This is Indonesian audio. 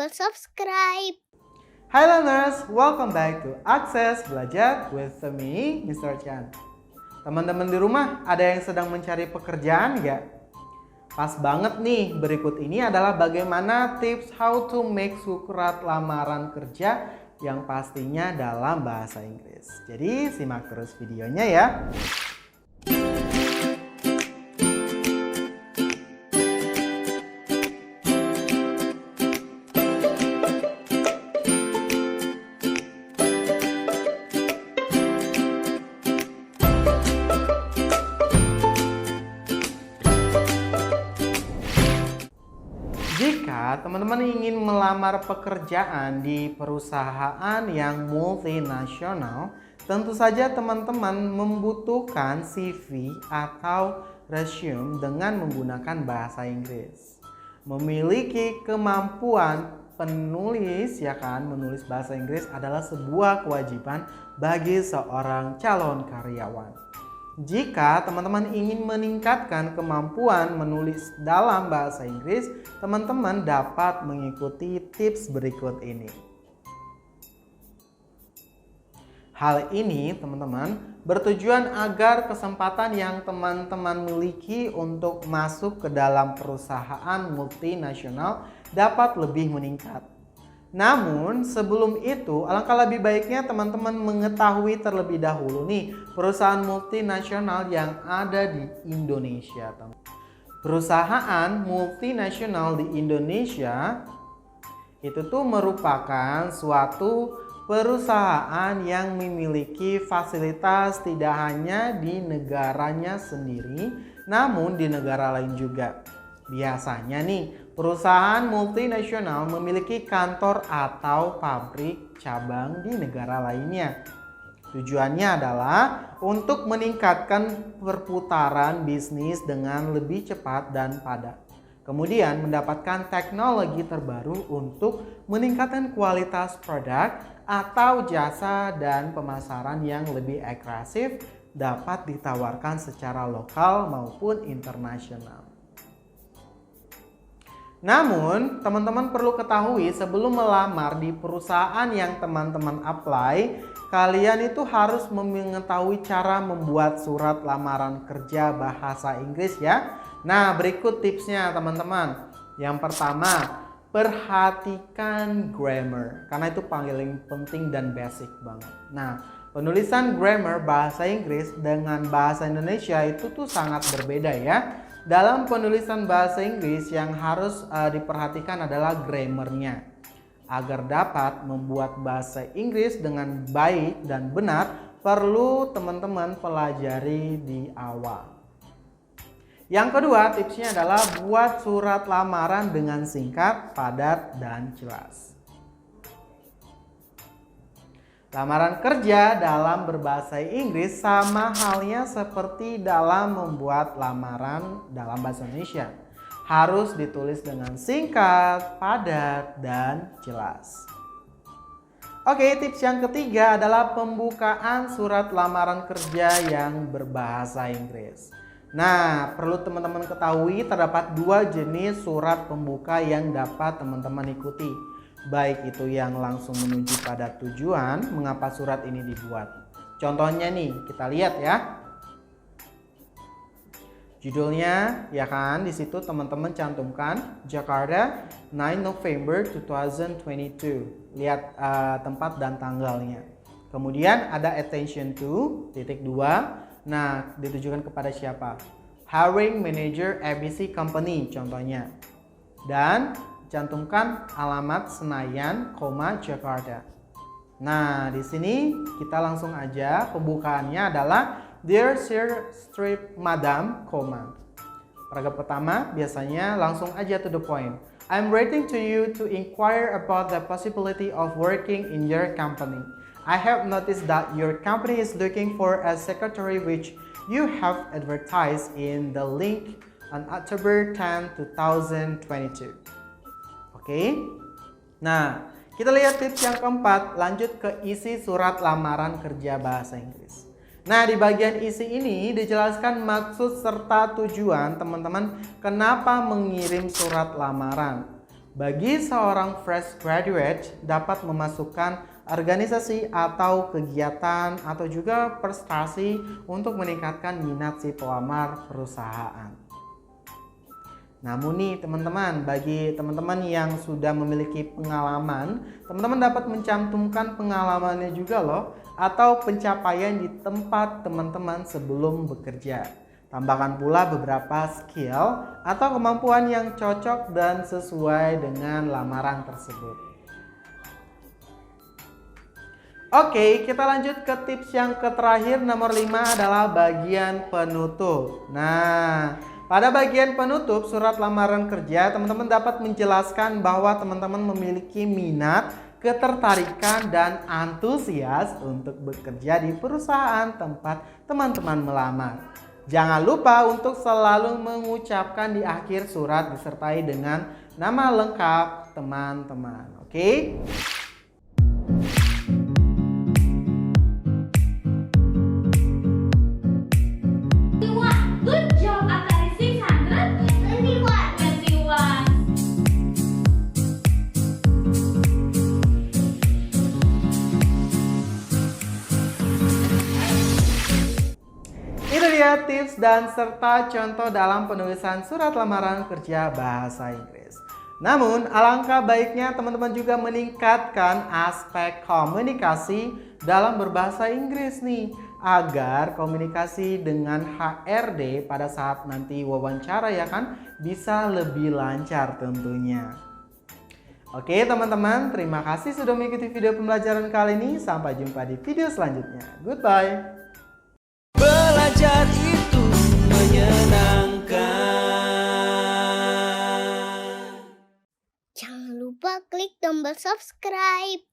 tombol subscribe. Hi learners, welcome back to Akses Belajar with me, Mr. Chan. Teman-teman di rumah, ada yang sedang mencari pekerjaan nggak? Pas banget nih, berikut ini adalah bagaimana tips how to make surat lamaran kerja yang pastinya dalam bahasa Inggris. Jadi simak terus videonya ya. Jika teman-teman ingin melamar pekerjaan di perusahaan yang multinasional, tentu saja teman-teman membutuhkan CV atau resume dengan menggunakan bahasa Inggris. Memiliki kemampuan penulis, menulis bahasa Inggris adalah sebuah kewajiban bagi seorang calon karyawan. Jika teman-teman ingin meningkatkan kemampuan menulis dalam bahasa Inggris, teman-teman dapat mengikuti tips berikut ini. Hal ini, teman-teman, bertujuan agar kesempatan yang teman-teman miliki untuk masuk ke dalam perusahaan multinasional dapat lebih meningkat. Namun sebelum itu alangkah lebih baiknya teman-teman mengetahui terlebih dahulu nih perusahaan multinasional yang ada di Indonesia. Perusahaan multinasional di Indonesia itu tuh merupakan suatu perusahaan yang memiliki fasilitas tidak hanya di negaranya sendiri namun di negara lain juga. Biasanya nih, perusahaan multinasional memiliki kantor atau pabrik cabang di negara lainnya. Tujuannya adalah untuk meningkatkan perputaran bisnis dengan lebih cepat dan padat. Kemudian mendapatkan teknologi terbaru untuk meningkatkan kualitas produk atau jasa dan pemasaran yang lebih agresif dapat ditawarkan secara lokal maupun internasional. Namun, teman-teman perlu ketahui sebelum melamar di perusahaan yang teman-teman apply, kalian itu harus mengetahui cara membuat surat lamaran kerja bahasa Inggris ya. Nah, berikut tipsnya teman-teman. Yang pertama, perhatikan grammar karena itu paling penting dan basic banget. Nah, penulisan grammar bahasa Inggris dengan bahasa Indonesia itu tuh sangat berbeda ya. Dalam penulisan bahasa Inggris yang harus diperhatikan adalah grammarnya. Agar dapat membuat bahasa Inggris dengan baik dan benar, perlu teman-teman pelajari di awal. Yang kedua, tipsnya adalah buat surat lamaran dengan singkat, padat, dan jelas. Lamaran kerja dalam berbahasa Inggris sama halnya seperti dalam membuat lamaran dalam bahasa Indonesia. Harus ditulis dengan singkat, padat, dan jelas. Oke, tips yang ketiga adalah pembukaan surat lamaran kerja yang berbahasa Inggris. Nah, perlu teman-teman ketahui terdapat dua jenis surat pembuka yang dapat teman-teman ikuti. Baik itu yang langsung menuju pada tujuan mengapa surat ini dibuat. Contohnya nih, kita lihat ya. Judulnya ya kan, di situ teman-teman cantumkan Jakarta 9 November 2022. Lihat tempat dan tanggalnya. Kemudian ada attention to titik 2. Nah, ditujukan kepada siapa? Hiring Manager ABC Company contohnya. Dan cantumkan alamat Senayan, Jakarta. Nah, di sini kita langsung aja pembukaannya adalah Dear Sir Strip Madam, paragraf pertama biasanya langsung aja to the point. I'm writing to you to inquire about the possibility of working in your company. I have noticed that your company is looking for a secretary which you have advertised in the link on October 10, 2022. Oke. Nah, kita lihat tips yang keempat, lanjut ke isi surat lamaran kerja bahasa Inggris. Nah, di bagian isi ini dijelaskan maksud serta tujuan teman-teman kenapa mengirim surat lamaran. Bagi seorang fresh graduate dapat memasukkan organisasi atau kegiatan atau juga prestasi untuk meningkatkan minat si pelamar perusahaan. Namun nih teman-teman, bagi teman-teman yang sudah memiliki pengalaman, teman-teman dapat mencantumkan pengalamannya juga loh, atau pencapaian di tempat teman-teman sebelum bekerja. Tambahkan pula beberapa skill atau kemampuan yang cocok dan sesuai dengan lamaran tersebut. Oke, kita lanjut ke tips yang terakhir, nomor 5 adalah bagian penutup. Nah, pada bagian penutup surat lamaran kerja, teman-teman dapat menjelaskan bahwa teman-teman memiliki minat, ketertarikan, dan antusias untuk bekerja di perusahaan tempat teman-teman melamar. Jangan lupa untuk selalu mengucapkan di akhir surat disertai dengan nama lengkap teman-teman. Oke? Good job, Atari 621. Itu dia tips dan serta contoh dalam penulisan surat lamaran kerja bahasa Inggris. Namun, alangkah baiknya teman-teman juga meningkatkan aspek komunikasi dalam berbahasa Inggris nih, agar komunikasi dengan HRD pada saat nanti wawancara ya kan bisa lebih lancar tentunya. Oke teman-teman, terima kasih sudah mengikuti video pembelajaran kali ini. Sampai jumpa di video selanjutnya. Goodbye. Belajar itu menyenangkan. Jangan lupa klik tombol subscribe.